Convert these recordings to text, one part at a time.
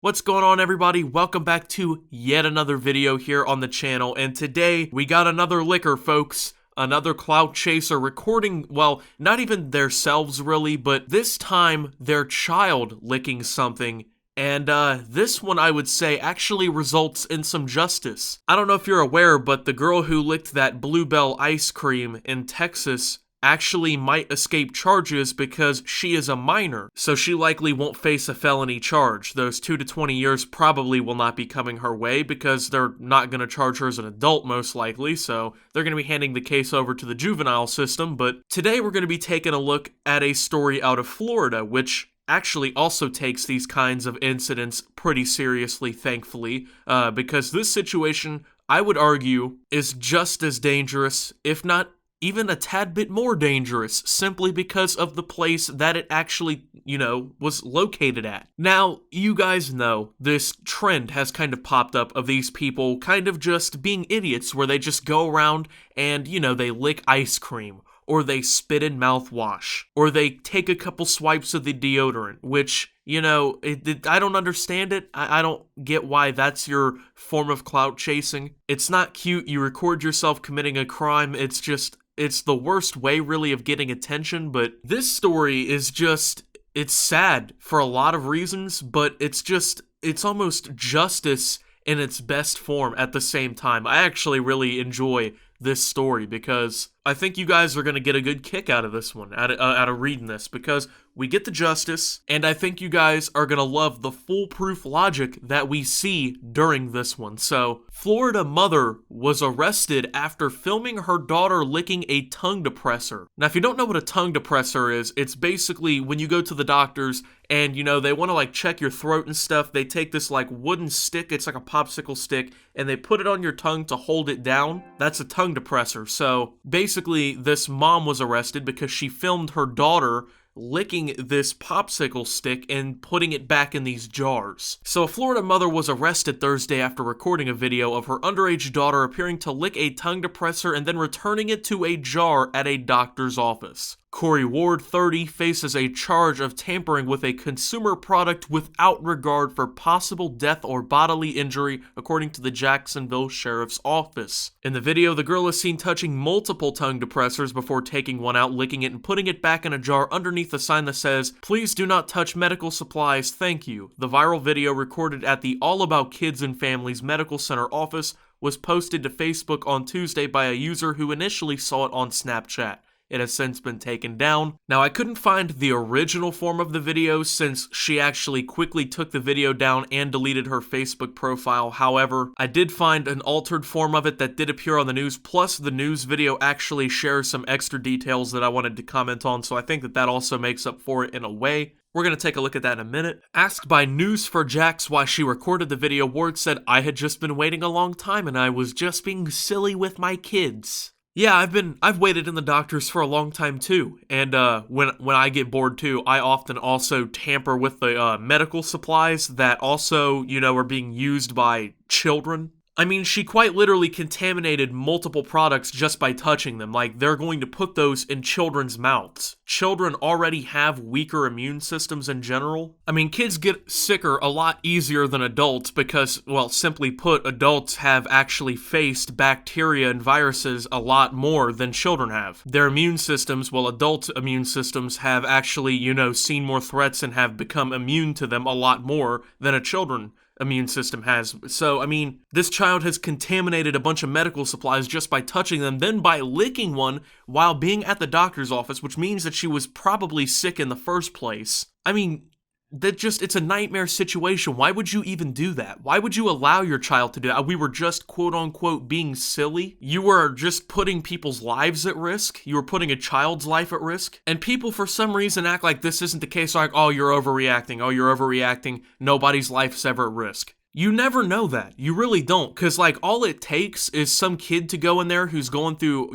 What's going on, everybody? Welcome back to yet another video here on the channel, and today we got another licker, folks. Another clout chaser recording, well, not even themselves really, but this time their child licking something. And this one, I would say, actually results in some justice. I don't know if you're aware, but the girl who licked that Bluebell ice cream in Texas actually might escape charges because she is a minor, so she likely won't face a felony charge. Those 2 to 20 years probably will not be coming her way because they're not going to charge her as an adult most likely, so they're going to be handing the case over to the juvenile system. But today we're going to be taking a look at a story out of Florida, which actually also takes these kinds of incidents pretty seriously, thankfully, because this situation, I would argue, is just as dangerous, if not even a tad bit more dangerous, simply because of the place that it actually, was located at. Now, you guys know this trend has kind of popped up of these people kind of just being idiots, where they just go around and, they lick ice cream, or they spit in mouthwash, or they take a couple swipes of the deodorant, which, I don't understand it. I don't get why that's your form of clout chasing. It's not cute. You record yourself committing a crime. It's the worst way, really, of getting attention. But this story is it's sad for a lot of reasons, but it's almost justice in its best form at the same time. I actually really enjoy this story because I think you guys are going to get a good kick out of this one, out of reading this, because we get the justice, and I think you guys are going to love the foolproof logic that we see during this one. So, Florida mother was arrested after filming her daughter licking a tongue depressor. Now, if you don't know what a tongue depressor is, it's basically when you go to the doctors and, they want to, check your throat and stuff, they take this, wooden stick, it's like a popsicle stick, and they put it on your tongue to hold it down. That's a tongue depressor. So, basically, this mom was arrested because she filmed her daughter licking this popsicle stick and putting it back in these jars. So a Florida mother was arrested Thursday after recording a video of her underage daughter appearing to lick a tongue depressor and then returning it to a jar at a doctor's office. Corey Ward, 30, faces a charge of tampering with a consumer product without regard for possible death or bodily injury, according to the Jacksonville Sheriff's Office. In the video, the girl is seen touching multiple tongue depressors before taking one out, licking it, and putting it back in a jar underneath a sign that says, "Please do not touch medical supplies, thank you." The viral video, recorded at the All About Kids and Families Medical Center office, was posted to Facebook on Tuesday by a user who initially saw it on Snapchat. It has since been taken down. Now, I couldn't find the original form of the video since she actually quickly took the video down and deleted her Facebook profile. However, I did find an altered form of it that did appear on the news, plus the news video actually shares some extra details that I wanted to comment on, so I think that also makes up for it in a way. We're going to take a look at that in a minute. Asked by News4Jax why she recorded the video, Ward said, "I had just been waiting a long time and I was just being silly with my kids." Yeah, I've waited in the doctors for a long time too, and when I get bored too, I often also tamper with the medical supplies that also, are being used by children. I mean, she quite literally contaminated multiple products just by touching them. They're going to put those in children's mouths. Children already have weaker immune systems in general. I mean, kids get sicker a lot easier than adults because, well, simply put, adults have actually faced bacteria and viruses a lot more than children have. Their immune systems, well, adult immune systems have actually, seen more threats and have become immune to them a lot more than a children immune system has. So, I mean, this child has contaminated a bunch of medical supplies just by touching them, then by licking one while being at the doctor's office, which means that she was probably sick in the first place. I mean, it's a nightmare situation. Why would you even do that? Why would you allow your child to do that? We were just quote-unquote being silly. You were just putting people's lives at risk. You were putting a child's life at risk. And people, for some reason, act like this isn't the case. Like, oh, you're overreacting. Oh, you're overreacting. Nobody's life's ever at risk. You never know that. You really don't. Because, all it takes is some kid to go in there who's going through,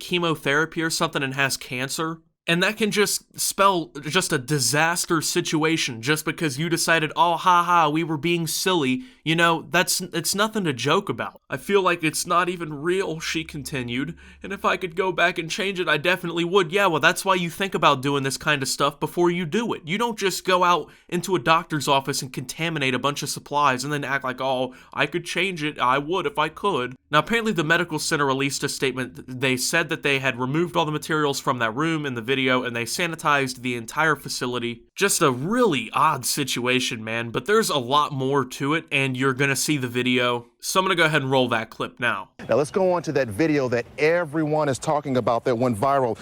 chemotherapy or something and has cancer. And that can just spell just a disaster situation just because you decided, oh, haha, we were being silly. You know, it's nothing to joke about. I feel like it's not even real, she continued. And if I could go back and change it, I definitely would. Yeah, well, that's why you think about doing this kind of stuff before you do it. You don't just go out into a doctor's office and contaminate a bunch of supplies and then act like, oh, I could change it. I would if I could. Now, apparently the medical center released a statement. They said that they had removed all the materials from that room in the video and they sanitized the entire facility. Just a really odd situation, man, but there's a lot more to it and you're gonna see the video. So I'm gonna go ahead and roll that clip now. Now let's go on to that video that everyone is talking about that went viral.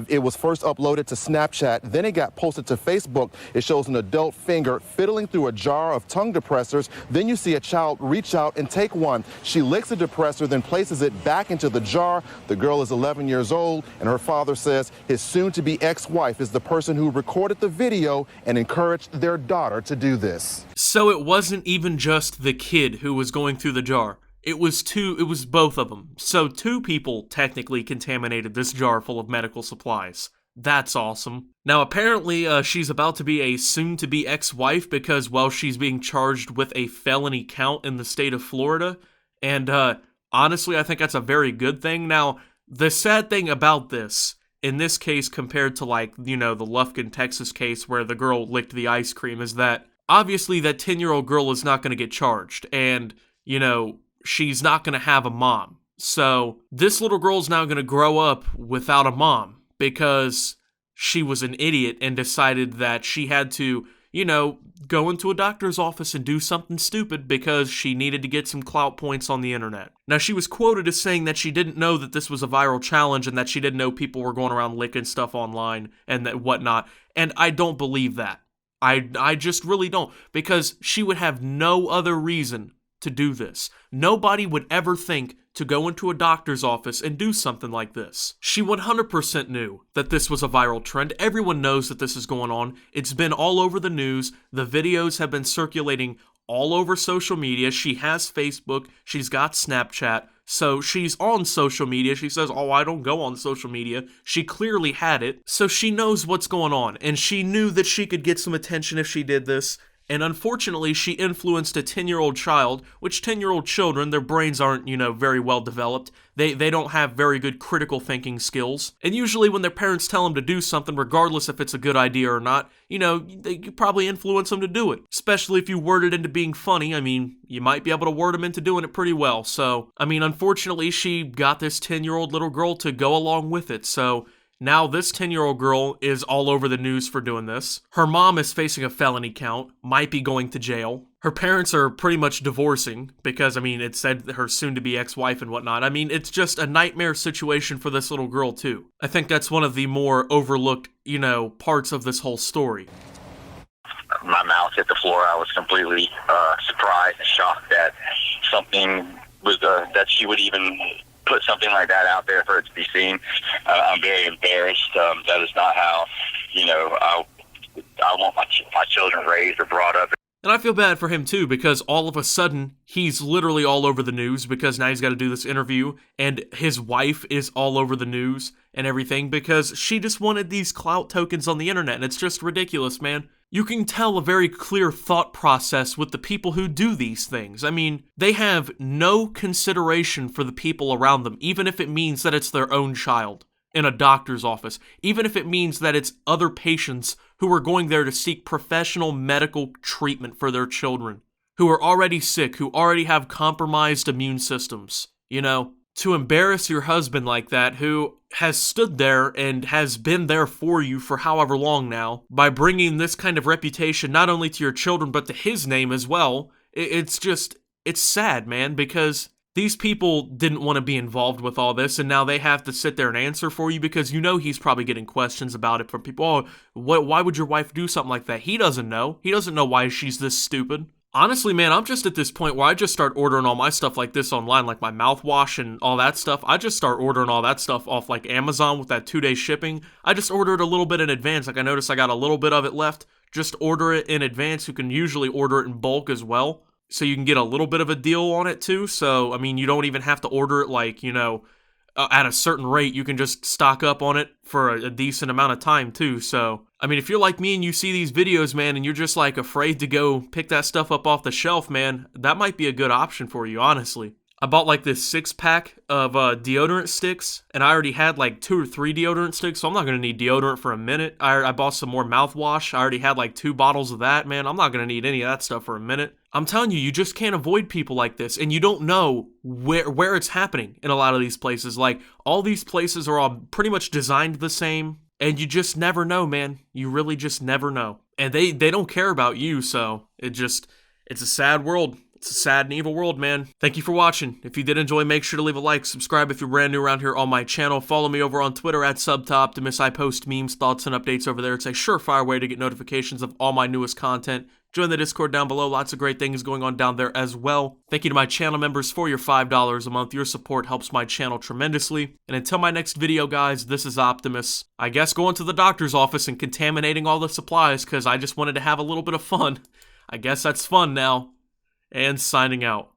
It was first uploaded to Snapchat, then it got posted to Facebook. It shows an adult finger fiddling through a jar of tongue depressors. Then you see a child reach out and take one. She licks the depressor, then places it back into the jar. The girl is 11 years old, and her father says his soon-to-be ex-wife is the person who recorded the video and encouraged their daughter to do this. So it wasn't even just the kid who was going through the jar. It was both of them. So 2 people technically contaminated this jar full of medical supplies. That's awesome. Now apparently she's about to be a soon-to-be ex-wife because, well, she's being charged with a felony count in the state of Florida. And honestly, I think that's a very good thing. Now, the sad thing about this, in this case compared to, like, you know, the Lufkin, Texas case where the girl licked the ice cream, is that obviously that 10-year-old girl is not going to get charged. And, you know, she's not going to have a mom. So this little girl's now going to grow up without a mom because she was an idiot and decided that she had to, you know, go into a doctor's office and do something stupid because she needed to get some clout points on the internet. Now, she was quoted as saying that she didn't know that this was a viral challenge and that she didn't know people were going around licking stuff online and that whatnot. And I don't believe that. I just really don't, because she would have no other reason to do this. Nobody would ever think to go into a doctor's office and do something like this. She 100% knew that this was a viral trend. Everyone knows that this is going on. It's been all over the news. The videos have been circulating all over social media. She has Facebook. She's got Snapchat. So she's on social media. She says, oh, I don't go on social media. She clearly had it. So she knows what's going on. And she knew that she could get some attention if she did this. And unfortunately, she influenced a 10-year-old child, which 10-year-old children, their brains aren't, you know, very well developed. They don't have very good critical thinking skills. And usually when their parents tell them to do something, regardless if it's a good idea or not, you know, you probably influence them to do it. Especially if you word it into being funny. I mean, you might be able to word them into doing it pretty well. So, I mean, unfortunately, she got this 10-year-old little girl to go along with it. So now this 10-year-old girl is all over the news for doing this. Her mom is facing a felony count, might be going to jail. Her parents are pretty much divorcing because, I mean, it said her soon-to-be ex-wife and whatnot. I mean, it's just a nightmare situation for this little girl, too. I think that's one of the more overlooked, you know, parts of this whole story. My mouth hit the floor. I was completely surprised and shocked that something was, that she would even put something like that out there for it to be seen. I'm very embarrassed. That is not how, you know, I want my children raised or brought up. And I feel bad for him too, because all of a sudden, he's literally all over the news because now he's got to do this interview, and his wife is all over the news and everything because she just wanted these clout tokens on the internet, and it's just ridiculous, man. You can tell a very clear thought process with the people who do these things. I mean, they have no consideration for the people around them, even if it means that it's their own child in a doctor's office, even if it means that it's other patients who are going there to seek professional medical treatment for their children, who are already sick, who already have compromised immune systems. You know, to embarrass your husband like that, who has stood there and has been there for you for however long now, by bringing this kind of reputation not only to your children, but to his name as well, it's sad, man, because these people didn't want to be involved with all this, and now they have to sit there and answer for you because you know he's probably getting questions about it from people. Oh, why would your wife do something like that? He doesn't know. He doesn't know why she's this stupid. Honestly, man, I'm just at this point where I just start ordering all my stuff like this online, like my mouthwash and all that stuff. I just start ordering all that stuff off like Amazon with that 2-day shipping. I just order it a little bit in advance. Like I noticed I got a little bit of it left. Just order it in advance. You can usually order it in bulk as well, so you can get a little bit of a deal on it too. So, I mean, you don't even have to order it like, you know, at a certain rate, you can just stock up on it for a decent amount of time too. So, I mean, if you're like me and you see these videos, man, and you're just like afraid to go pick that stuff up off the shelf, man, that might be a good option for you, honestly. I bought like this 6-pack of deodorant sticks, and I already had like 2 or 3 deodorant sticks, so I'm not going to need deodorant for a minute. I bought some more mouthwash. I already had like 2 bottles of that, man. I'm not going to need any of that stuff for a minute. I'm telling you, you just can't avoid people like this, and you don't know where it's happening in a lot of these places. Like, all these places are all pretty much designed the same, and you just never know, man. You really just never know. And they don't care about you, so it's a sad world. It's a sad and evil world, man. Thank you for watching. If you did enjoy, make sure to leave a like, subscribe if you're brand new around here on my channel. Follow me over on Twitter at @SubToptimus. I post memes, thoughts, and updates over there. It's a surefire way to get notifications of all my newest content. Join the Discord down below. Lots of great things going on down there as well. Thank you to my channel members for your $5 a month. Your support helps my channel tremendously. And until my next video, guys, this is Optimus. I guess going to the doctor's office and contaminating all the supplies because I just wanted to have a little bit of fun. I guess that's fun now. And signing out.